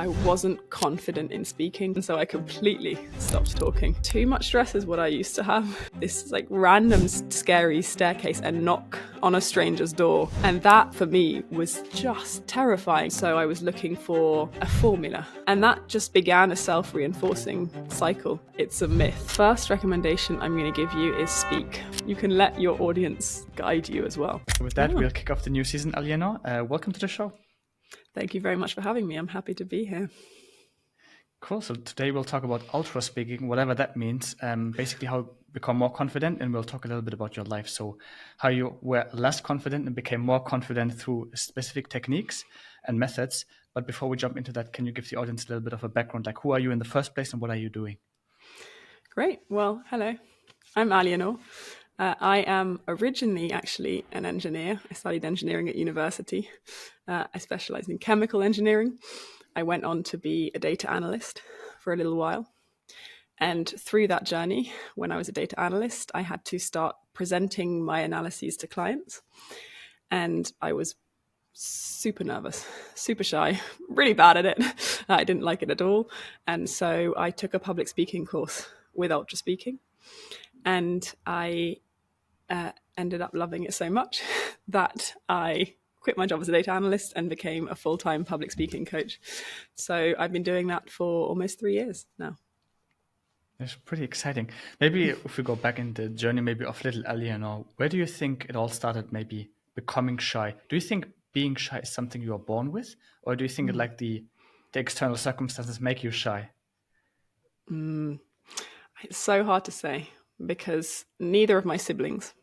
I wasn't confident in speaking, and so I completely stopped talking. Too much stress is what I used to have. This like random scary staircase and knock on a stranger's door, and that for me was just terrifying. So I was looking for a formula, and that just began a self-reinforcing cycle. It's a myth. First recommendation I'm going to give you is speak. You can let your audience guide you as well. With that, we'll kick off the new season, Aliénor. Welcome to the show. Thank you very much for having me. I'm happy to be here. Cool. So today we'll talk about ultraspeaking, whatever that means, basically how you become more confident, and we'll talk a little bit about your life. So how you were less confident and became more confident through specific techniques and methods. But before we jump into that, can you give the audience a little bit of a background? Like, who are you in the first place and what are you doing? Great. Well, hello. I'm Aliénor. I am originally actually an engineer. I studied engineering at university. I specialized in chemical engineering. I went on to be a data analyst for a little while. And through that journey, when I was a data analyst, I had to start presenting my analyses to clients. And I was super nervous, super shy, really bad at it. I didn't like it at all. And so I took a public speaking course with Ultraspeaking. And I ended up loving it so much that I quit my job as a data analyst and became a full-time public speaking coach. So I've been doing that for almost 3 years now. It's pretty exciting. Maybe if we go back in the journey maybe of little Aliénor, where do you think it all started, maybe becoming shy? Do you think being shy is something you are born with? Or do you think like the external circumstances make you shy? It's so hard to say because neither of my siblings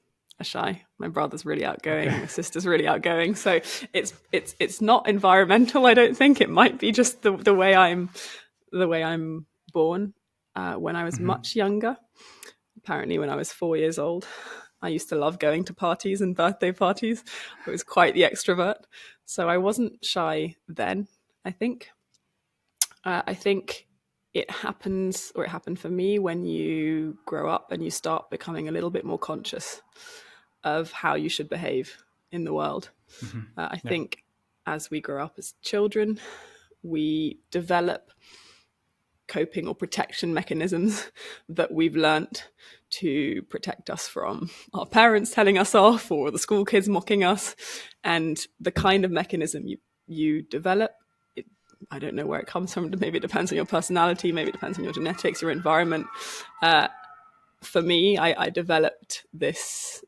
are shy. My brother's really outgoing. Okay. My sister's really outgoing. So it's not environmental. I don't think it might be just the way I'm born. When I was much younger, apparently when I was 4 years old, I used to love going to parties and birthday parties. I was quite the extrovert. So I wasn't shy then, I think. I think it happened for me when you grow up and you start becoming a little bit more conscious of how you should behave in the world. I think as we grow up as children, we develop coping or protection mechanisms that we've learnt to protect us from our parents telling us off or the school kids mocking us. And the kind of mechanism you develop, I don't know where it comes from. Maybe it depends on your personality. Maybe it depends on your genetics, your environment. For me, I developed this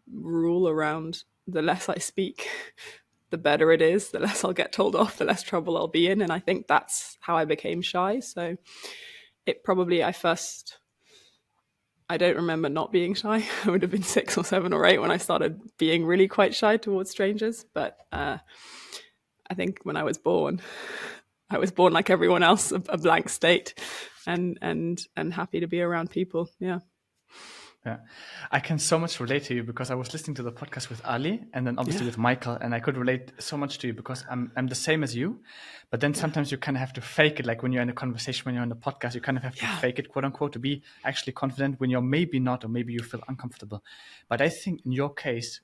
rule around the less I speak, the better it is, the less I'll get told off, the less trouble I'll be in. And I think that's how I became shy. So it probably, I don't remember not being shy. I would have been 6 or 7 or 8 when I started being really quite shy towards strangers. But I think when I was born like everyone else, a blank state and happy to be around people. Yeah. Yeah, I can so much relate to you because I was listening to the podcast with Ali and then obviously with Michael, and I could relate so much to you because I'm the same as you, but then sometimes you kind of have to fake it. Like when you're in a conversation, when you're on the podcast, you kind of have to fake it, quote unquote, to be actually confident when you're maybe not, or maybe you feel uncomfortable. But I think in your case,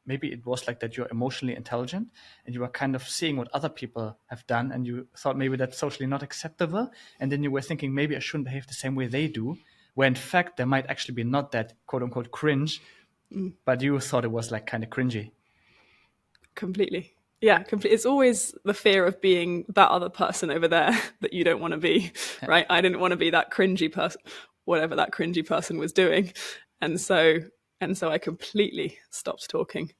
maybe it was like that you're emotionally intelligent and you were kind of seeing what other people have done and you thought maybe that's socially not acceptable. And then you were thinking maybe I shouldn't behave the same way they do, where in fact there might actually be not that quote unquote cringe, but you thought it was like kind of cringy. Completely. Yeah, It's always the fear of being that other person over there that you don't want to be, right? I didn't want to be that cringy person, whatever that cringy person was doing. And so I completely stopped talking.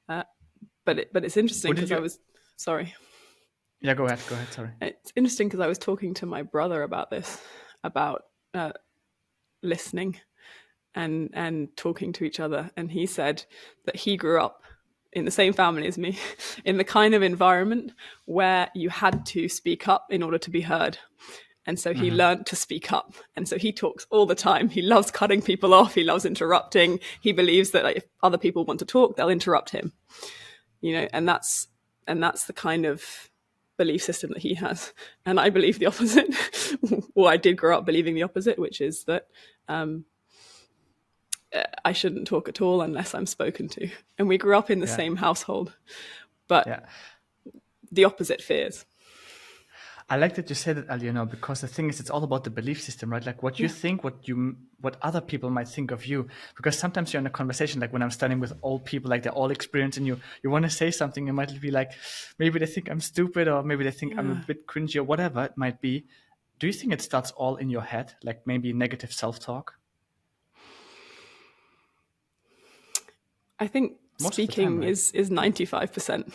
But it's interesting because sorry. Yeah, go ahead. Sorry. It's interesting because I was talking to my brother about this, about listening and talking to each other. And he said that he grew up in the same family as me, in the kind of environment where you had to speak up in order to be heard. And so he learned to speak up. And so he talks all the time. He loves cutting people off. He loves interrupting. He believes that if other people want to talk, they'll interrupt him. And that's the kind of belief system that he has. And I believe the opposite. Well, I did grow up believing the opposite, which is that I shouldn't talk at all unless I'm spoken to. And we grew up in the same household. But the opposite fears. I like that you said it, Aliénor, because the thing is, it's all about the belief system, right? Like what you think, what other people might think of you. Because sometimes you're in a conversation, like when I'm studying with old people, like they're all experienced, and you want to say something, you might be like, maybe they think I'm stupid, or maybe they think I'm a bit cringy, or whatever it might be. Do you think it starts all in your head, like maybe negative self-talk? I think Most of the time, speaking right? is 95%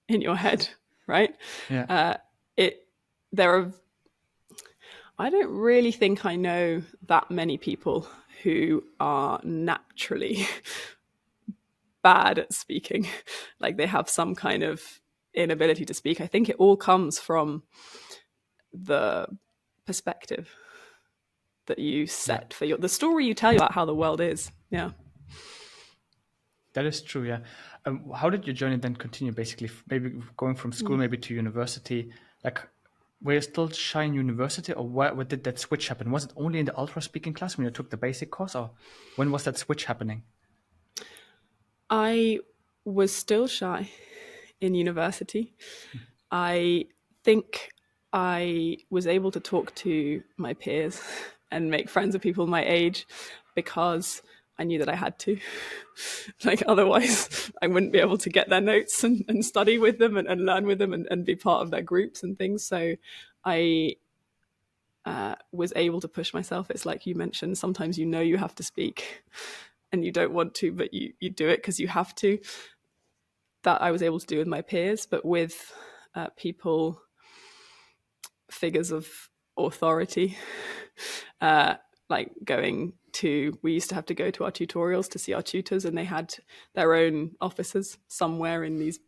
in your head, right? Yeah. There are, I don't really think I know that many people who are naturally bad at speaking. Like they have some kind of inability to speak. I think it all comes from the perspective that you Yeah. set for the story you tell you about how the world is. Yeah. That is true, yeah. How did your journey then continue? Basically, maybe going from school, maybe to university. Like, were you still shy in university, or what did that switch happen? Was it only in the ultra speaking class when you took the basic course, or when was that switch happening? I was still shy in university. I think I was able to talk to my peers and make friends with people my age because I knew that I had to. Like otherwise, I wouldn't be able to get their notes and study with them and learn with them and be part of their groups and things. So I was able to push myself. It's like you mentioned, sometimes you know you have to speak and you don't want to, but you do it because you have to. That I was able to do with my peers, but with people, figures of authority, like we used to have to go to our tutorials to see our tutors, and they had their own offices somewhere in these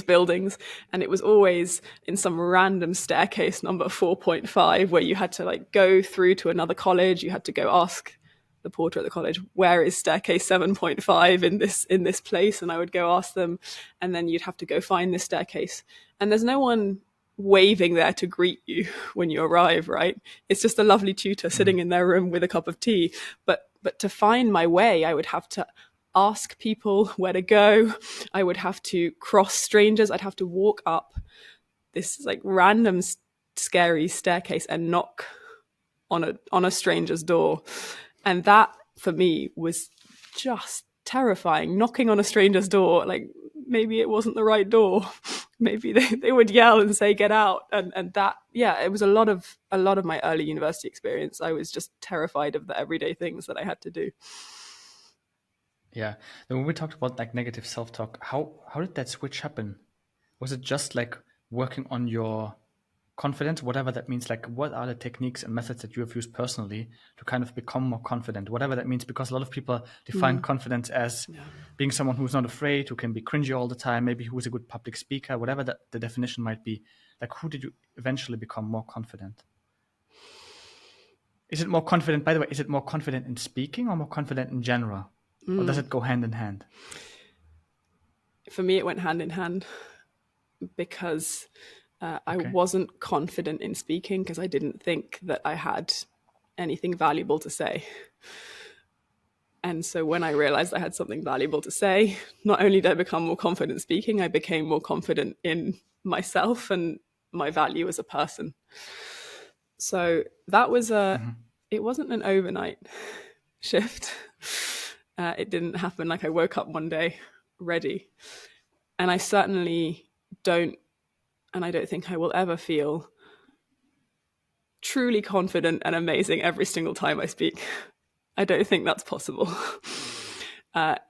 buildings, and it was always in some random staircase number 4.5 where you had to like go through to another college. You had to go ask the porter at the college, where is staircase 7.5 in this place, and I would go ask them, and then you'd have to go find this staircase, and there's no one waving there to greet you when you arrive, right? It's just a lovely tutor sitting in their room with a cup of tea. But to find my way, I would have to ask people where to go. I would have to cross strangers. I'd have to walk up this like random scary staircase and knock on a stranger's door. And that for me was just terrifying. Knocking on a stranger's door, like maybe it wasn't the right door. Maybe they would yell and say get out, and that, yeah, it was a lot of my early university experience. I was just terrified of the everyday things that I had to do. Yeah. Then when we talked about like negative self-talk, how did that switch happen? Was it just like working on your confidence, whatever that means? Like, what are the techniques and methods that you have used personally to kind of become more confident, whatever that means? Because a lot of people define confidence as being someone who's not afraid, who can be cringy all the time, maybe who is a good public speaker, whatever the definition might be. Like, who did you eventually become more confident? Is it more confident, by the way, is it more confident in speaking or more confident in general? Or does it go hand in hand? For me, it went hand in hand because I wasn't confident in speaking because I didn't think that I had anything valuable to say. And so when I realized I had something valuable to say, not only did I become more confident speaking, I became more confident in myself and my value as a person. So that was it wasn't an overnight shift. It didn't happen like I woke up one day ready. And I certainly don't, and I don't think I will ever feel truly confident and amazing every single time I speak. I don't think that's possible.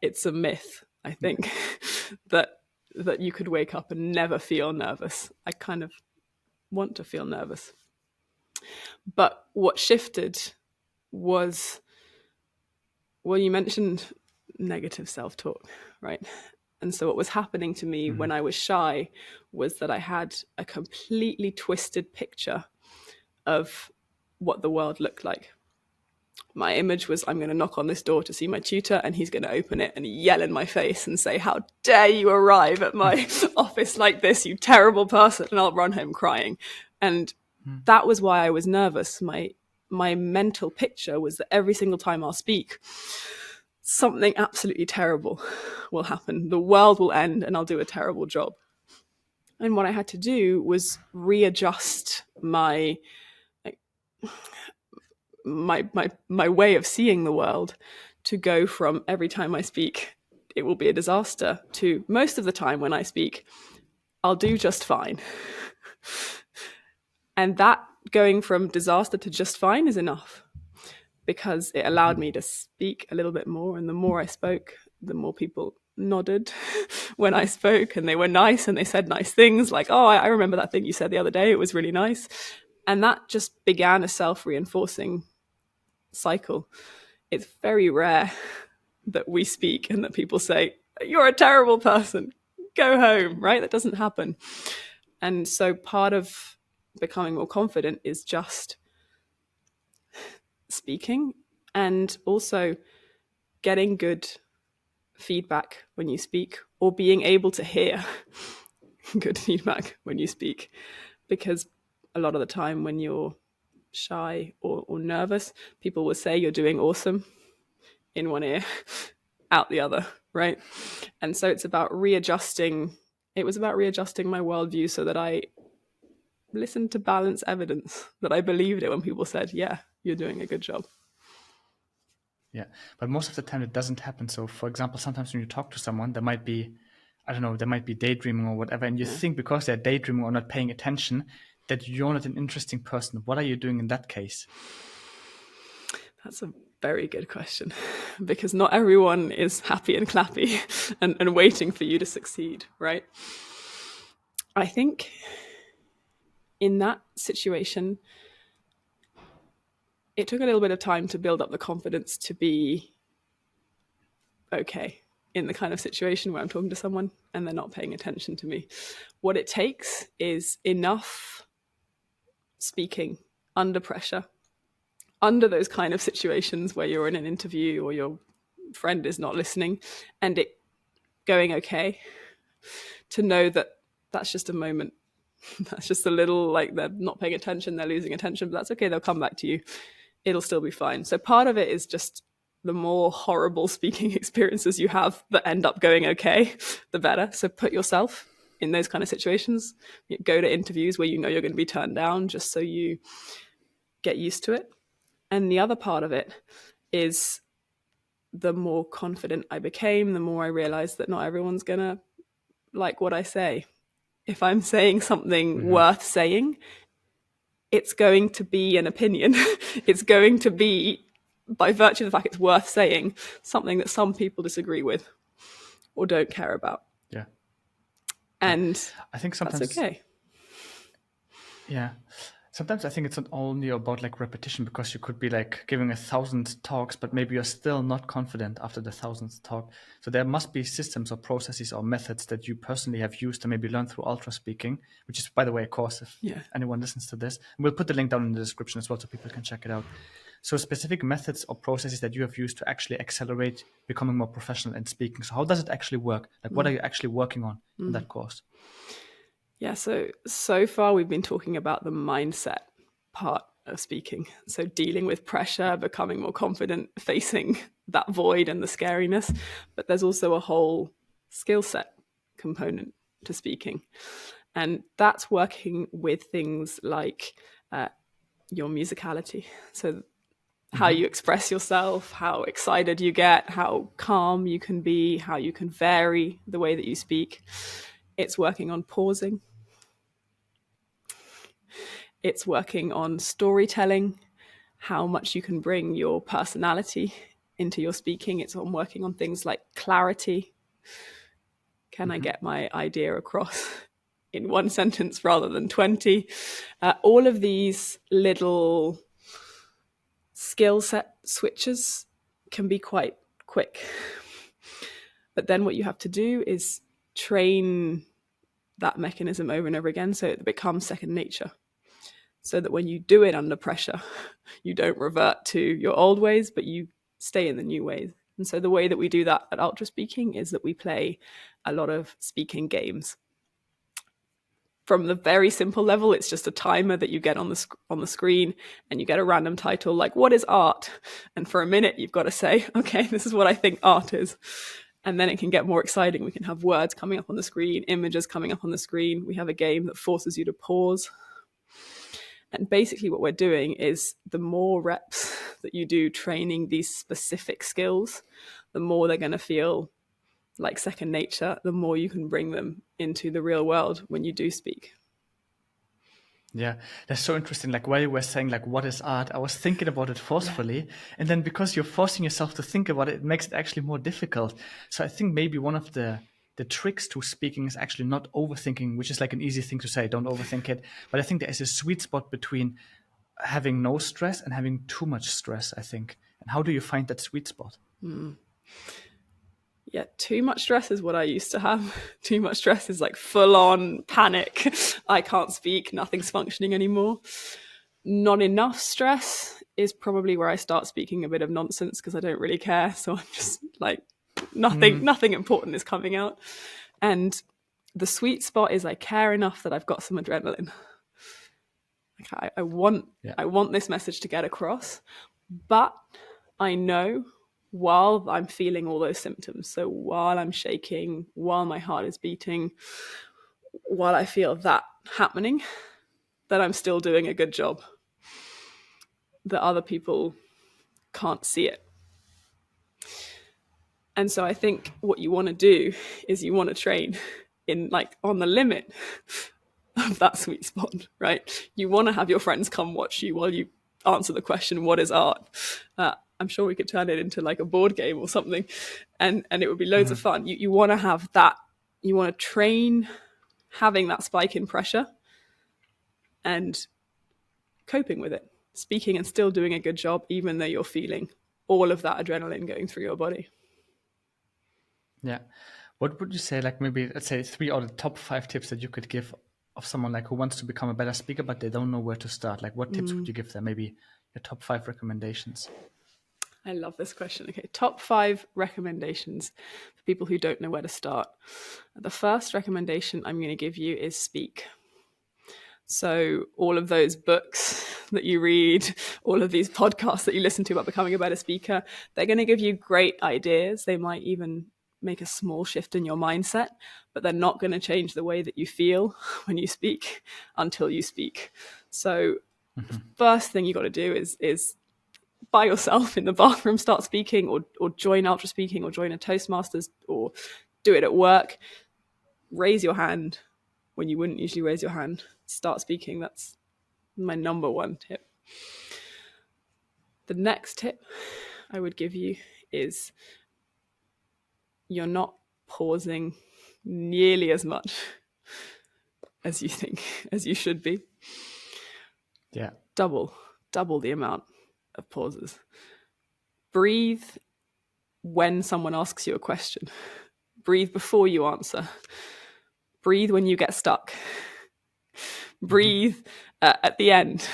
It's a myth, I think, that you could wake up and never feel nervous. I kind of want to feel nervous. But what shifted was, well, you mentioned negative self-talk, right? And so what was happening to me when I was shy was that I had a completely twisted picture of what the world looked like. My image was, I'm going to knock on this door to see my tutor, and he's going to open it and yell in my face and say, how dare you arrive at my office like this, you terrible person, and I'll run home crying. And that was why I was nervous. My mental picture was that every single time I'll speak, something absolutely terrible will happen. The world will end and I'll do a terrible job. And what I had to do was readjust my way of seeing the world, to go from every time I speak, it will be a disaster, to most of the time when I speak, I'll do just fine. And that going from disaster to just fine is enough, because it allowed me to speak a little bit more. And the more I spoke, the more people nodded when I spoke, and they were nice and they said nice things like, oh, I remember that thing you said the other day. It was really nice. And that just began a self-reinforcing cycle. It's very rare that we speak and that people say, you're a terrible person, go home, right? That doesn't happen. And so part of becoming more confident is just speaking, and also getting good feedback when you speak, or being able to hear good feedback when you speak. Because a lot of the time when you're shy or nervous, people will say you're doing awesome in one ear, out the other, right? And so it's about readjusting. It was about readjusting my worldview so that I listened to balanced evidence, that I believed it when people said, yeah, you're doing a good job. Yeah, but most of the time it doesn't happen. So, for example, sometimes when you talk to someone, there might be, I don't know, they might be daydreaming or whatever, and you think because they're daydreaming or not paying attention that you're not an interesting person. What are you doing in that case? That's a very good question, because not everyone is happy and clappy and waiting for you to succeed, right? I think in that situation, it took a little bit of time to build up the confidence to be okay in the kind of situation where I'm talking to someone and they're not paying attention to me. What it takes is enough speaking under pressure, under those kind of situations where you're in an interview or your friend is not listening, and it going okay, to know that that's just a moment. That's just a little, like, they're not paying attention, they're losing attention, but that's okay, they'll come back to you. It'll still be fine. So part of it is just the more horrible speaking experiences you have that end up going okay, the better. So put yourself in those kind of situations. Go to interviews where you know you're going to be turned down, just so you get used to it. And the other part of it is, the more confident I became, the more I realized that not everyone's going to like what I say. If I'm saying something worth saying, it's going to be an opinion. It's going to be, by virtue of the fact it's worth saying, something that some people disagree with or don't care about. Yeah. And I think sometimes that's okay. Yeah. Sometimes I think it's not only about like repetition, because you could be like giving 1,000 talks, but maybe you're still not confident after the 1,000th talk. So there must be systems or processes or methods that you personally have used to maybe learn through Ultraspeaking, which is, by the way, a course if anyone listens to this. And we'll put the link down in the description as well so people can check it out. So specific methods or processes that you have used to actually accelerate becoming more professional in speaking. So how does it actually work? Like what are you actually working on in that course? Yeah, so far we've been talking about the mindset part of speaking. So dealing with pressure, becoming more confident, facing that void and the scariness. But there's also a whole skill set component to speaking. And that's working with things like your musicality. So how you express yourself, how excited you get, how calm you can be, how you can vary the way that you speak. It's working on pausing. It's working on storytelling, how much you can bring your personality into your speaking. It's on working on things like clarity. Can I get my idea across in one sentence rather than 20? All of these little skill set switches can be quite quick. But then what you have to do is train that mechanism over and over again so it becomes second nature. So that when you do it under pressure, you don't revert to your old ways, but you stay in the new ways. And so the way that we do that at Ultraspeaking is that we play a lot of speaking games. From the very simple level, it's just a timer that you get on the screen, and you get a random title like, what is art? And for a minute, you've got to say, okay, this is what I think art is. And then it can get more exciting. We can have words coming up on the screen, images coming up on the screen. We have a game that forces you to pause. And basically what we're doing is the more reps that you do training these specific skills, the more they're going to feel like second nature, the more you can bring them into the real world when you do speak. Yeah, that's so interesting. Like while you were saying, like, what is art? I was thinking about it forcefully. And then because you're forcing yourself to think about it, it makes it actually more difficult. So I think maybe one of the tricks to speaking is actually not overthinking, which is like an easy thing to say, don't overthink it. But I think there is a sweet spot between having no stress and having too much stress, I think. And how do you find that sweet spot? Yeah, too much stress is what I used to have. Too much stress is like full on panic. I can't speak, nothing's functioning anymore. Not enough stress is probably where I start speaking a bit of nonsense because I don't really care. So I'm just like, nothing important is coming out. And the sweet spot is I care enough that I've got some adrenaline. Like I want this message to get across, but I know while I'm feeling all those symptoms, so while I'm shaking, while my heart is beating, while I feel that happening, that I'm still doing a good job, that other people can't see it. And so I think what you want to do is you want to train in like on the limit of that sweet spot, right? You want to have your friends come watch you while you answer the question, what is art? I'm sure we could turn it into like a board game or something, and it would be loads of fun. You want to have that. You want to train having that spike in pressure and coping with it, speaking and still doing a good job, even though you're feeling all of that adrenaline going through your body. Yeah. What would you say, like maybe, let's say 3 or the top 5 tips that you could give of someone like who wants to become a better speaker, but they don't know where to start? Like what tips would you give them? Maybe your top 5 recommendations. I love this question. Okay, top 5 recommendations for people who don't know where to start. The first recommendation I'm going to give you is speak. So all of those books that you read, all of these podcasts that you listen to about becoming a better speaker, they're going to give you great ideas. They might even make a small shift in your mindset, but they're not going to change the way that you feel when you speak until you speak. So the first thing you got to do is by yourself in the bathroom start speaking, or join Ultraspeaking, or join a Toastmasters, or do it at work. Raise your hand when you wouldn't usually raise your hand. Start speaking. That's my number 1 tip. The next tip I would give you is you're not pausing nearly as much as you think, as you should be. Yeah. Double the amount of pauses. Breathe when someone asks you a question. Breathe before you answer. Breathe when you get stuck. Breathe at the end.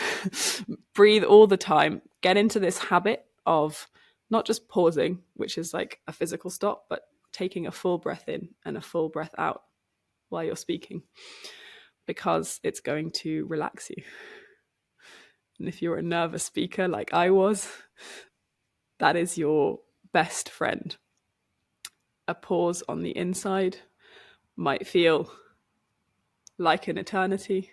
Breathe all the time. Get into this habit of not just pausing, which is like a physical stop, but taking a full breath in and a full breath out while you're speaking, because it's going to relax you. And if you're a nervous speaker like I was, that is your best friend. A pause on the inside might feel like an eternity.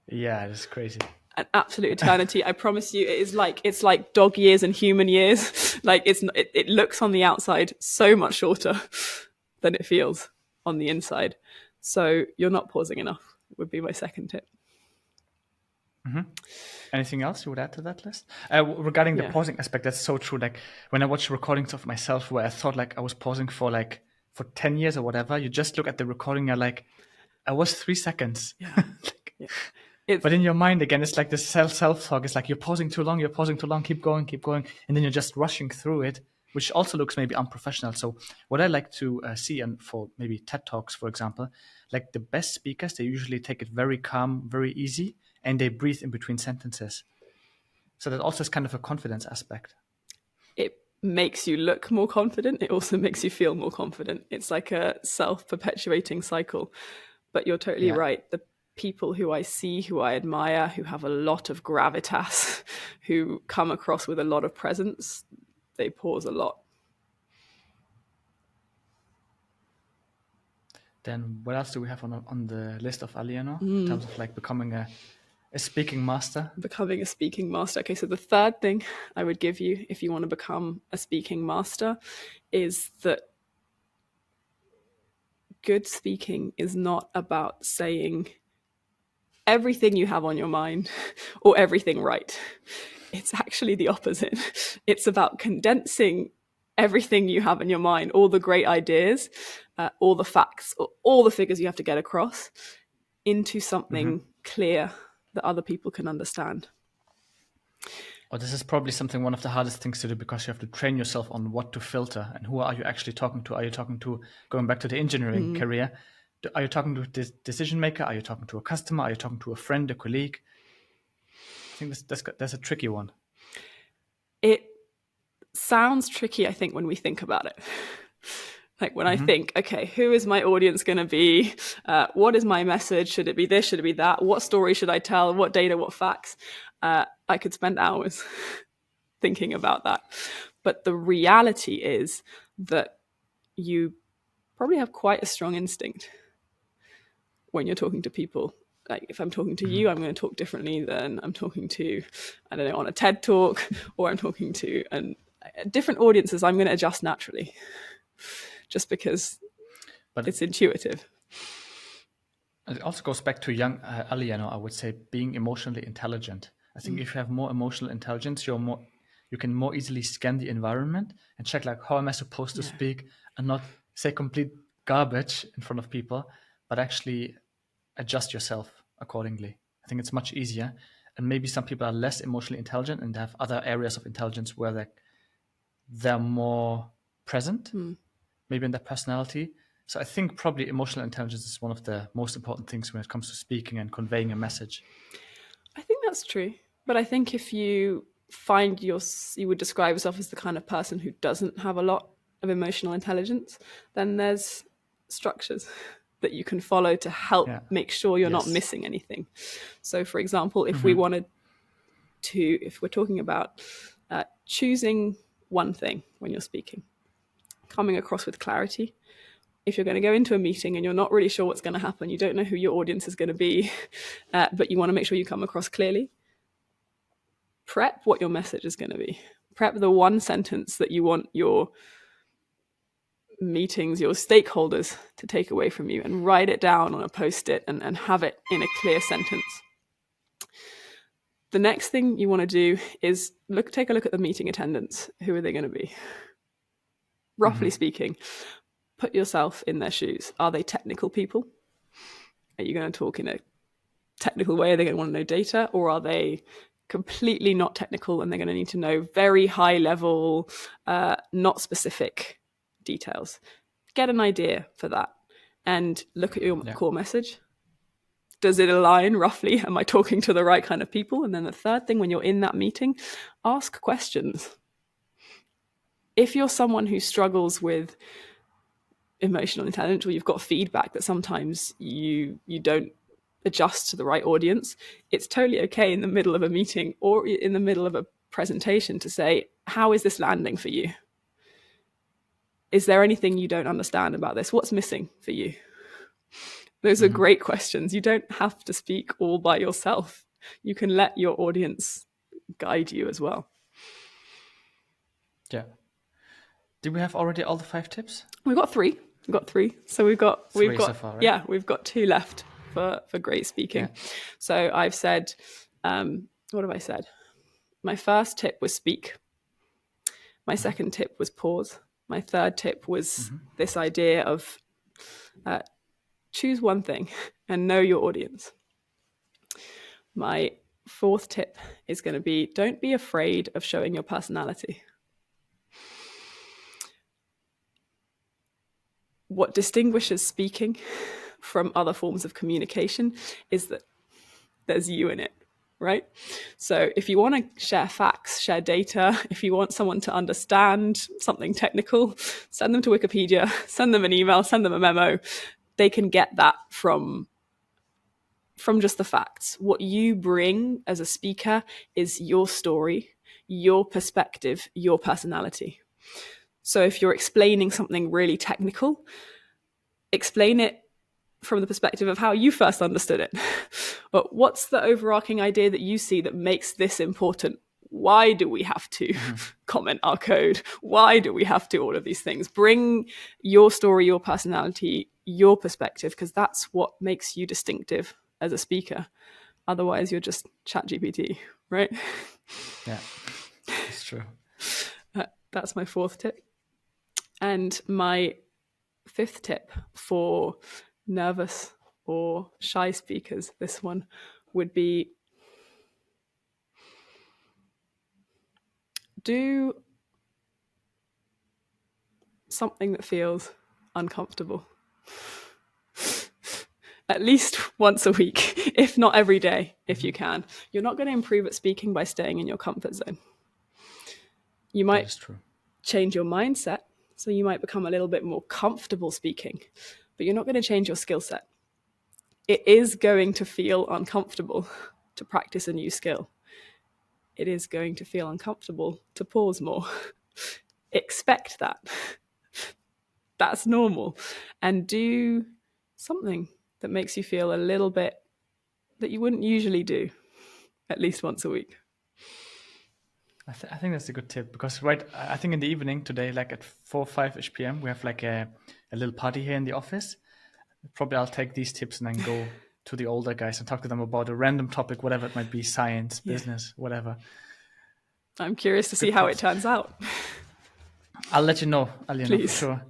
Yeah, it's crazy. An absolute eternity. I promise you, it's like dog years and human years. Like it looks on the outside so much shorter than it feels on the inside. So you're not pausing enough would be my second tip. Anything else you would add to that list? Regarding the pausing aspect, that's so true. Like when I watch recordings of myself where I thought like I was pausing for 10 years or whatever, you just look at the recording, you're like, I was 3 seconds. But in your mind, again, it's like this self-talk. It's like, you're pausing too long, keep going. And then you're just rushing through it, which also looks maybe unprofessional. So what I like to see, and for maybe TED Talks, for example, like the best speakers, they usually take it very calm, very easy, and they breathe in between sentences. So that also is kind of a confidence aspect. It makes you look more confident. It also makes you feel more confident. It's like a self-perpetuating cycle. But you're totally right. The people who I see, who I admire, who have a lot of gravitas, who come across with a lot of presence, they pause a lot. Then what else do we have on the list of Aliénor in terms of like becoming a speaking master? Becoming a speaking master. Okay, so the third thing I would give you if you want to become a speaking master is that good speaking is not about saying everything you have on your mind or everything right. It's actually the opposite. It's about condensing everything you have in your mind, all the great ideas, all the facts, all the figures you have to get across into something clear that other people can understand. Or this is probably one of the hardest things to do, because you have to train yourself on what to filter and who are you actually talking to. Are you talking to, going back to the engineering career, are you talking to a decision maker? Are you talking to a customer? Are you talking to a friend, a colleague? I think that's a tricky one. It sounds tricky, I think, when we think about it. Like when I think, okay, who is my audience going to be? What is my message? Should it be this? Should it be that? What story should I tell? What data? What facts? I could spend hours thinking about that. But the reality is that you probably have quite a strong instinct when you're talking to people. Like if I'm talking to you, I'm going to talk differently than I'm talking to, I don't know, on a TED talk, or I'm talking to different audiences. I'm going to adjust naturally, just because it's intuitive. It also goes back to young Aliénor, I would say, being emotionally intelligent. I think if you have more emotional intelligence, you can more easily scan the environment and check, like, how am I supposed to speak and not say complete garbage in front of people, but actually adjust yourself accordingly. I think it's much easier. And maybe some people are less emotionally intelligent and have other areas of intelligence where they're more present, maybe in their personality. So I think probably emotional intelligence is one of the most important things when it comes to speaking and conveying a message. I think that's true. But I think if you find you would describe yourself as the kind of person who doesn't have a lot of emotional intelligence, then there's structures that you can follow to help make sure you're not missing anything. So for example, if we wanted to, if we're talking about choosing one thing when you're speaking, coming across with clarity. If you're going to go into a meeting and you're not really sure what's going to happen, you don't know who your audience is going to be, but you want to make sure you come across clearly, prep what your message is going to be. Prep the one sentence that you want your meetings, your stakeholders to take away from you, and write it down on a post-it and have it in a clear sentence. The next thing you want to do is take a look at the meeting attendants. Who are they going to be? Roughly speaking, put yourself in their shoes. Are they technical people? Are you going to talk in a technical way? Are they going to want to know data? Or are they completely not technical and they're going to need to know very high level, not specific details? Get an idea for that and look at your core message. Does it align roughly? Am I talking to the right kind of people? And then the third thing, when you're in that meeting, ask questions. If you're someone who struggles with emotional intelligence, or you've got feedback that sometimes you don't adjust to the right audience, it's totally okay in the middle of a meeting or in the middle of a presentation to say, how is this landing for you? Is there anything you don't understand about this? What's missing for you? Those are great questions. You don't have to speak all by yourself. You can let your audience guide you as well. Yeah. Did we have already all the 5 tips? We've got 3. So we've got so far, right? Yeah, we've got 2 left for great speaking. Yeah. So I've said, what have I said? My first tip was speak. My second tip was pause. My third tip was this idea of choose one thing and know your audience. My fourth tip is going to be, don't be afraid of showing your personality. What distinguishes speaking from other forms of communication is that there's you in it, right? So if you want to share facts, share data, if you want someone to understand something technical, send them to Wikipedia, send them an email, send them a memo. They can get that from just the facts. What you bring as a speaker is your story, your perspective, your personality. So if you're explaining something really technical, explain it from the perspective of how you first understood it. But what's the overarching idea that you see that makes this important? Why do we have to comment our code? Why do we have to all of these things? Bring your story, your personality, your perspective, because that's what makes you distinctive as a speaker. Otherwise, you're just ChatGPT, right? Yeah, it's true. That's my 4th tip. And my 5th tip for nervous or shy speakers, this one would be do something that feels uncomfortable. At least once a week, if not every day, if you can. You're not going to improve at speaking by staying in your comfort zone. You might change your mindset, so you might become a little bit more comfortable speaking, but you're not going to change your skill set. It is going to feel uncomfortable to practice a new skill. It is going to feel uncomfortable to pause more. Expect that. That's normal. And do something that makes you feel a little bit that you wouldn't usually do, at least once a week. I think that's a good tip, because I think in the evening today, like at 4 or 5 p.m, we have like a little party here in the office. Probably I'll take these tips and then go to the older guys and talk to them about a random topic, whatever it might be, science, business, whatever. I'm curious to see how it turns out. I'll let you know, Aliénor, Please. for sure.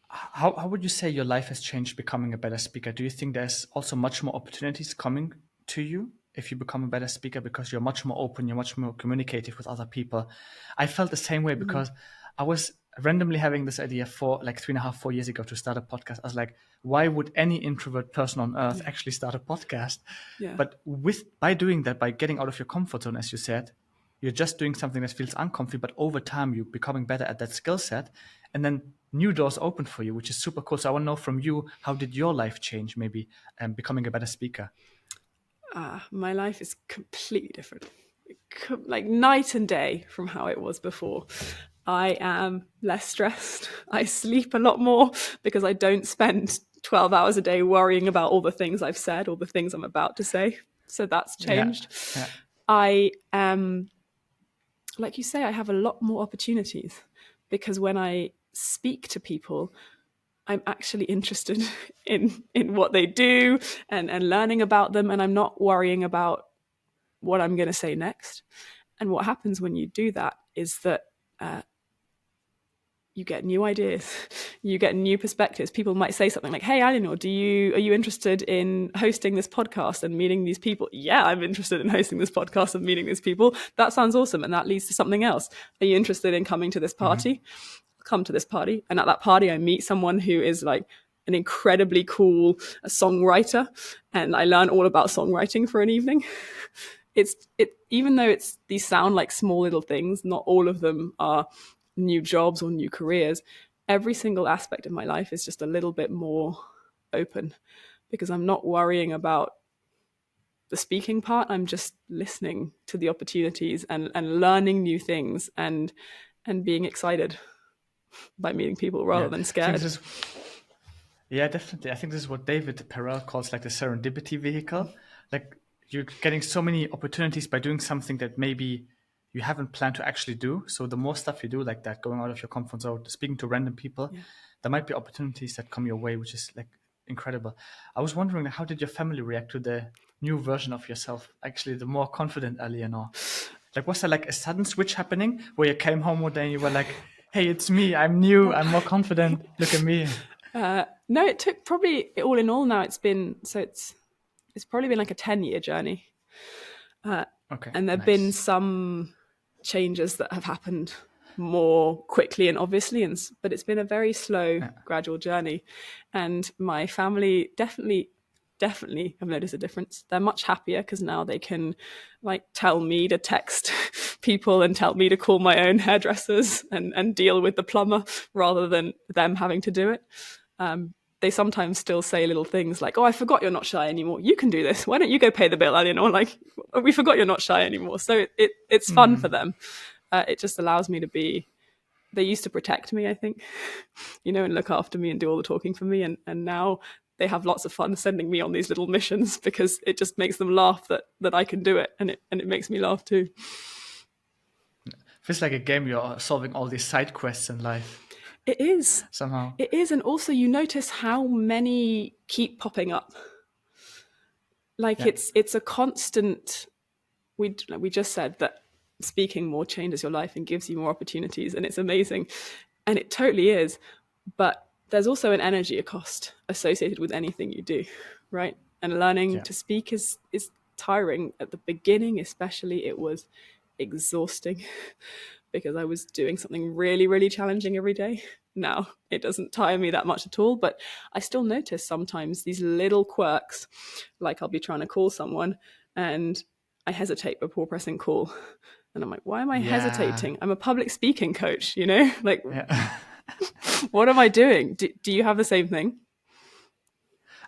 How would you say your life has changed becoming a better speaker? Do you think there's also much more opportunities coming to you if you become a better speaker, because you're much more open, you're much more communicative with other people? I felt the same way because I was randomly having this idea for like 3.5, 4 years ago to start a podcast. I was like, why would any introvert person on earth actually start a podcast? Yeah. But by doing that, by getting out of your comfort zone, as you said, you're just doing something that feels uncomfy, but over time you're becoming better at that skill set, and then new doors open for you, which is super cool. So I want to know from you, how did your life change, maybe becoming a better speaker? My life is completely different, like night and day from how it was before. I am less stressed. I sleep a lot more because I don't spend 12 hours a day worrying about all the things I've said or the things I'm about to say. So that's changed. Yeah. I am, like you say, I have a lot more opportunities because when I speak to people, I'm actually interested in what they do and learning about them, and I'm not worrying about what I'm going to say next. And what happens when you do that is that you get new ideas, you get new perspectives. People might say something like, "Hey, Alienor, are you interested in hosting this podcast and meeting these people?" Yeah, I'm interested in hosting this podcast and meeting these people. That sounds awesome, and that leads to something else. Are you interested in coming to this party? Come to this party, and at that party I meet someone who is like an incredibly cool songwriter, and I learn all about songwriting for an evening. Even though these sound like small little things, not all of them are new jobs or new careers. Every single aspect of my life is just a little bit more open because I'm not worrying about the speaking part. I'm just listening to the opportunities and learning new things and being excited by meeting people rather than scared. Yeah, definitely. I think this is what David Perel calls like the serendipity vehicle. Like you're getting so many opportunities by doing something that maybe you haven't planned to actually do. So the more stuff you do like that, going out of your comfort zone, speaking to random people, there might be opportunities that come your way, which is like incredible. I was wondering, how did your family react to the new version of yourself? Actually, the more confident Aliénor. Like, was there like a sudden switch happening where you came home one day and you were like, "Hey, it's me. I'm new. I'm more confident. Look at me." No, it took probably, all in all now it's probably been like a 10-year journey. And there've been some changes that have happened more quickly and obviously, but it's been a very slow, gradual journey. And my family definitely have noticed a difference. They're much happier because now they can like tell me to text people and tell me to call my own hairdressers and deal with the plumber rather than them having to do it. They sometimes still say little things like, "Oh, I forgot you're not shy anymore. You can do this. Why don't you go pay the bill, Alienor? Like, we forgot you're not shy anymore." So it's fun for them. It just allows me to be. They used to protect me, I think, and look after me and do all the talking for me, and now they have lots of fun sending me on these little missions because it just makes them laugh that I can do it, and it makes me laugh too. Feels like a game. You're solving all these side quests in life. It is. Somehow. It is. And also you notice how many keep popping up. Like it's a constant, we just said that speaking more changes your life and gives you more opportunities, and it's amazing. And it totally is. But there's also an energy cost associated with anything you do, right? And learning to speak is tiring. At the beginning, especially, it was exhausting because I was doing something really, really challenging every day. Now, it doesn't tire me that much at all, but I still notice sometimes these little quirks, like I'll be trying to call someone and I hesitate before pressing call. And I'm like, why am I hesitating? I'm a public speaking coach, you know? Like, what am I doing? Do you have the same thing?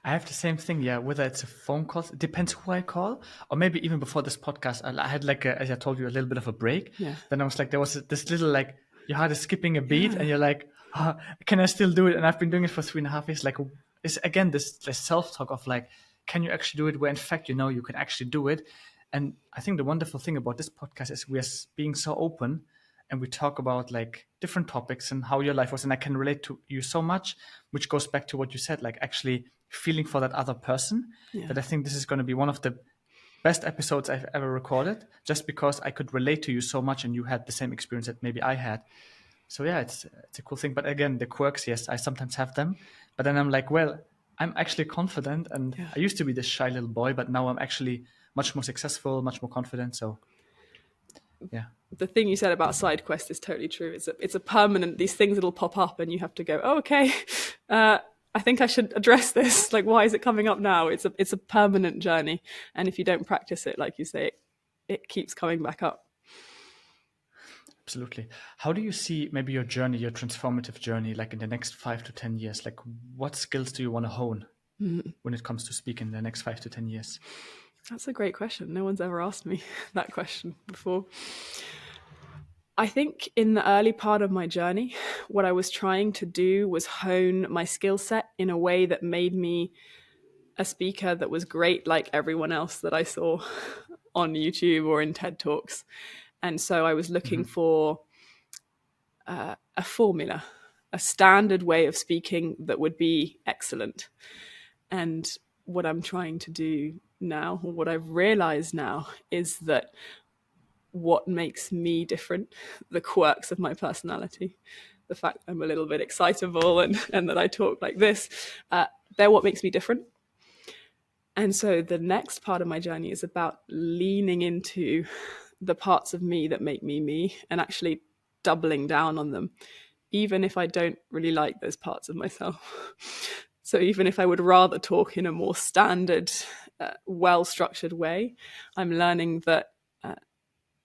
I have the same thing, yeah. Whether it's a phone call, it depends who I call, or maybe even before this podcast, I had like, as I told you, a little bit of a break. Yeah. Then I was like, there was this little like, your heart is skipping a beat, and you're like, oh, can I still do it? And I've been doing it for 3.5 years. Like, it's again this self-talk of like, can you actually do it? Where in fact, you know, you can actually do it. And I think the wonderful thing about this podcast is we are being so open, and we talk about like different topics and how your life was. And I can relate to you so much, which goes back to what you said, like actually feeling for that other person, that I think this is going to be one of the best episodes I've ever recorded, just because I could relate to you so much and you had the same experience that maybe I had. So yeah, it's a cool thing. But again, the quirks, yes, I sometimes have them. But then I'm like, well, I'm actually confident, and I used to be this shy little boy, but now I'm actually much more successful, much more confident. So yeah. The thing you said about side quest is totally true. It's a permanent, these things that'll pop up and you have to go, oh, okay, I think I should address this. Like, why is it coming up now? It's a permanent journey. And if you don't practice it, like you say, it keeps coming back up. Absolutely. How do you see maybe your journey, your transformative journey, like in the next 5 to 10 years? Like, what skills do you want to hone when it comes to speaking in the next 5 to 10 years? That's a great question. No one's ever asked me that question before. I think in the early part of my journey, what I was trying to do was hone my skill set in a way that made me a speaker that was great like everyone else that I saw on YouTube or in TED Talks. And so I was looking for a formula, a standard way of speaking that would be excellent. And what I'm trying to do now, or what I've realized now, is that what makes me different, the quirks of my personality, the fact I'm a little bit excitable and that I talk like this, they're what makes me different. And so the next part of my journey is about leaning into the parts of me that make me me and actually doubling down on them, even if I don't really like those parts of myself. So even if I would rather talk in a more standard, well-structured way, I'm learning that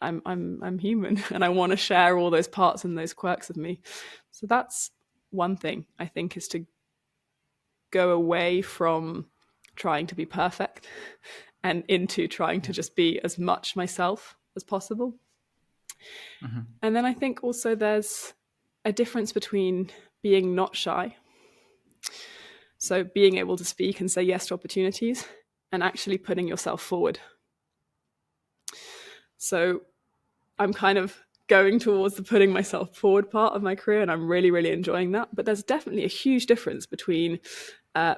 I'm human and I want to share all those parts and those quirks of me. So that's one thing, I think, is to go away from trying to be perfect and into trying to just be as much myself as possible. And then I think also there's a difference between being not shy, so being able to speak and say yes to opportunities, and actually putting yourself forward. So I'm kind of going towards the putting myself forward part of my career, and I'm really, really enjoying that. But there's definitely a huge difference between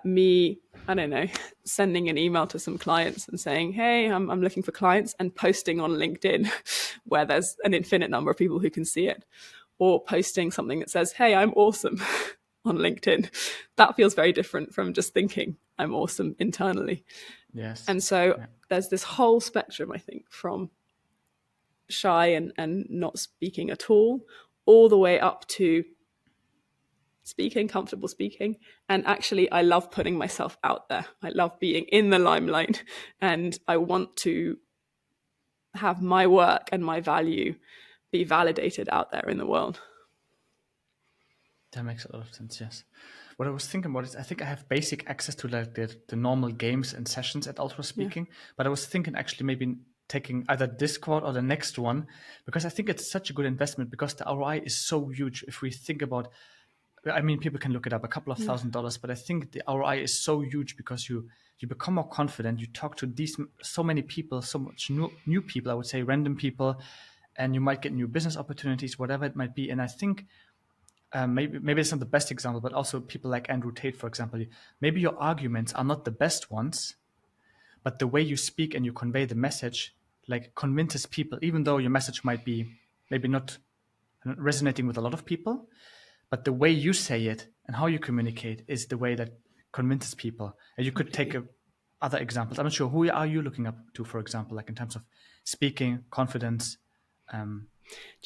me, I don't know, sending an email to some clients and saying, hey, I'm looking for clients, and posting on LinkedIn where there's an infinite number of people who can see it, or posting something that says, hey, I'm awesome on LinkedIn. That feels very different from just thinking I'm awesome internally. Yes. And so there's this whole spectrum, I think, from shy and not speaking at all the way up to speaking, comfortable speaking. And actually, I love putting myself out there. I love being in the limelight, and I want to have my work and my value be validated out there in the world. That makes a lot of sense, yes. What I was thinking about is I think I have basic access to like the normal games and sessions at Ultraspeaking, but I was thinking actually maybe taking either Discord or the next one, because I think it's such a good investment, because the ROI is so huge. If we think about I mean, people can look it up, a couple of $1,000s, but I think the ROI is so huge because you become more confident. You talk to so many people, so much new people, I would say, random people, and you might get new business opportunities, whatever it might be. And I think maybe it's not the best example, but also people like Andrew Tate, for example. Maybe your arguments are not the best ones, but the way you speak and you convey the message, like, convinces people, even though your message might be maybe not resonating with a lot of people. But the way you say it and how you communicate is the way that convinces people. And you could take other examples. I'm not sure, who are you looking up to, for example, like in terms of speaking, confidence? Do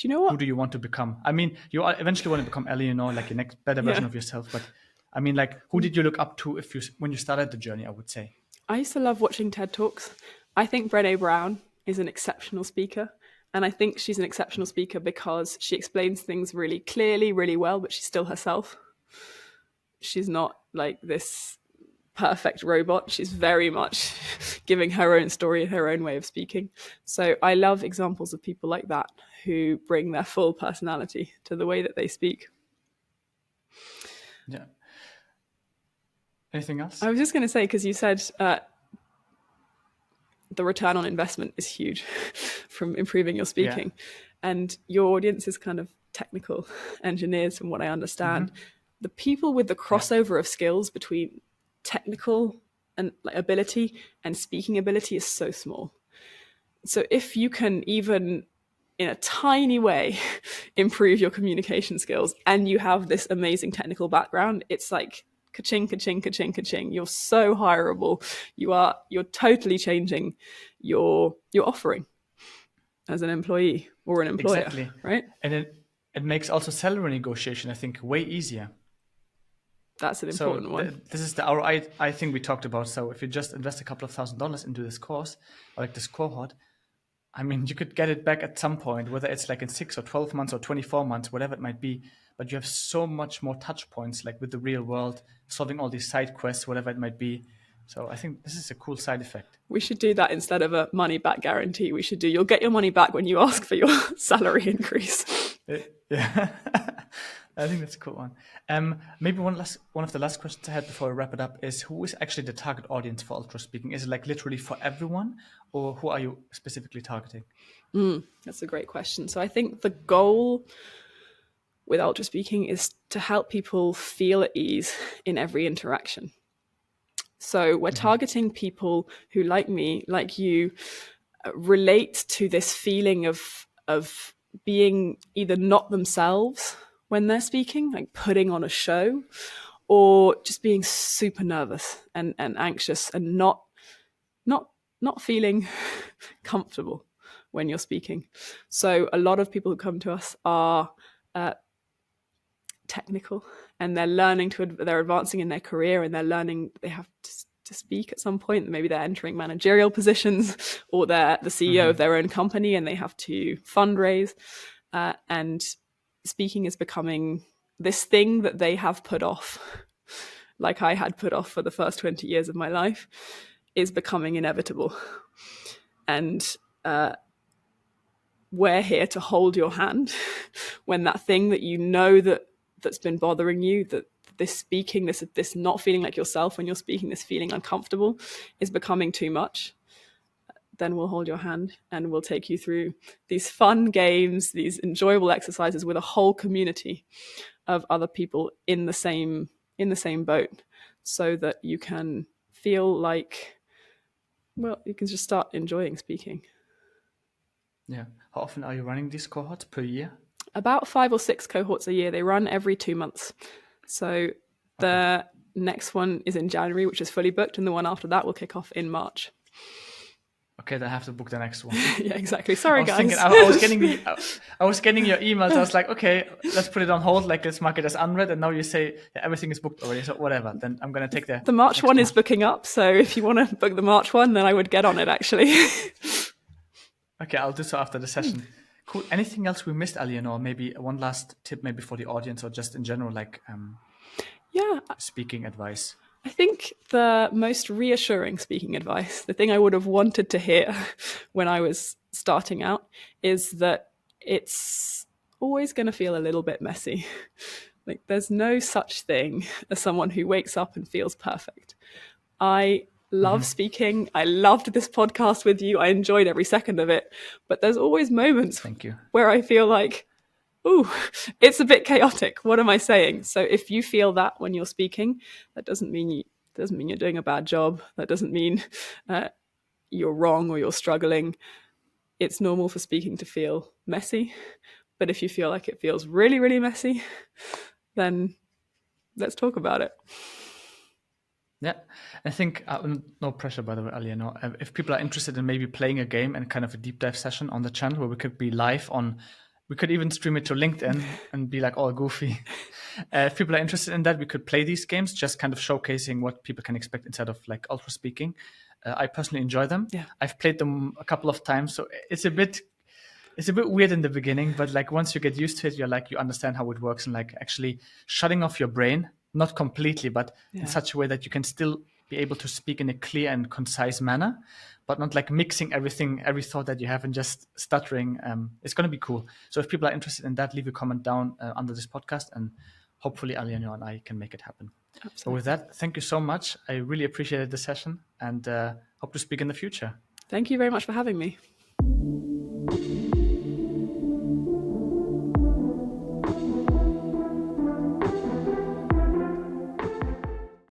you know what? Who do you want to become? I mean, you eventually want to become Alienor, like your next better version of yourself. But I mean, like, who did you look up to when you started the journey, I would say? I used to love watching TED Talks. I think Brené Brown is an exceptional speaker. And I think she's an exceptional speaker because she explains things really clearly, really well, but she's still herself. She's not like this perfect robot. She's very much giving her own story, her own way of speaking. So I love examples of people like that who bring their full personality to the way that they speak. Yeah. Anything else? I was just going to say, because you said the return on investment is huge from improving your speaking. And your audience is kind of technical engineers, from what I understand. The people with the crossover of skills between technical and ability and speaking ability is so small. So if you can even in a tiny way improve your communication skills and you have this amazing technical background, it's like ka-ching, ka-ching, ka-ching, ka-ching. You're so hireable. You're totally changing your offering as an employee or an employer. Exactly. Right? And it makes also salary negotiation, I think, way easier. That's an important one. This is the ROI I think we talked about. So if you just invest a couple of $1,000s into this course, or like this cohort, I mean, you could get it back at some point, whether it's like in 6 or 12 months or 24 months, whatever it might be. But you have so much more touch points, like with the real world, solving all these side quests, whatever it might be. So I think this is a cool side effect. We should do that instead of a money back guarantee. We should do, you'll get your money back when you ask for your salary increase. Yeah. I think that's a cool one. Maybe one of the last questions I had before I wrap it up is, who is actually the target audience for Ultraspeaking? Is it like literally for everyone, or who are you specifically targeting? That's a great question. So I think the goal with Ultraspeaking is to help people feel at ease in every interaction. So we're targeting people who, like me, like you, relate to this feeling of being either not themselves when they're speaking, like putting on a show, or just being super nervous and anxious and not feeling comfortable when you're speaking. So a lot of people who come to us are technical, and they're advancing in their career, and they're learning they have to speak at some point. Maybe they're entering managerial positions, or they're the CEO of their own company and they have to fundraise, and speaking is becoming this thing that they have put off, like I had put off for the first 20 years of my life, is becoming inevitable. And we're here to hold your hand when that thing that you know that's been bothering you, that this speaking, this not feeling like yourself when you're speaking, this feeling uncomfortable, is becoming too much. Then we'll hold your hand and we'll take you through these fun games, these enjoyable exercises with a whole community of other people in the same boat, so that you can feel like, well, you can just start enjoying speaking. Yeah. How often are you running these cohorts per year? About 5 or 6 cohorts a year. They run every 2 months. So the next one is in January, which is fully booked, and the one after that will kick off in March. Okay, then I have to book the next one. Yeah, exactly. Sorry, guys. I was getting your emails. I was like, okay, let's put it on hold. Like, let's mark it as unread. And now you say everything is booked already. So whatever. Then I'm gonna take the March one is booking up. So if you want to book the March one, then I would get on it actually. Okay, I'll do so after the session. Cool. Anything else we missed, Alienor? Maybe one last tip, maybe for the audience, or just in general, like speaking advice. I think the most reassuring speaking advice, the thing I would have wanted to hear when I was starting out, is that it's always going to feel a little bit messy. Like, there's no such thing as someone who wakes up and feels perfect. I love speaking. I loved this podcast with you. I enjoyed every second of it. But there's always moments Thank you. where I feel like, ooh, it's a bit chaotic. What am I saying? So if you feel that when you're speaking, that doesn't mean you're doing a bad job. That doesn't mean you're wrong or you're struggling. It's normal for speaking to feel messy. But if you feel like it feels really, really messy, then let's talk about it. Yeah, I think no pressure, by the way, Aliénor. If people are interested in maybe playing a game and kind of a deep dive session on the channel where we could be live on, we could even stream it to LinkedIn and be like all goofy. If people are interested in that, we could play these games, just kind of showcasing what people can expect inside of like Ultraspeaking. I personally enjoy them. Yeah. I've played them a couple of times, so it's a bit weird in the beginning, but like once you get used to it, you understand how it works, and like actually shutting off your brain, not completely, but in such a way that you can still be able to speak in a clear and concise manner, but not like mixing everything, every thought that you have and just stuttering. It's going to be cool. So if people are interested in that, leave a comment down under this podcast, and hopefully Alienor and I can make it happen. Absolutely. So with that, thank you so much. I really appreciated the session, and hope to speak in the future. Thank you very much for having me.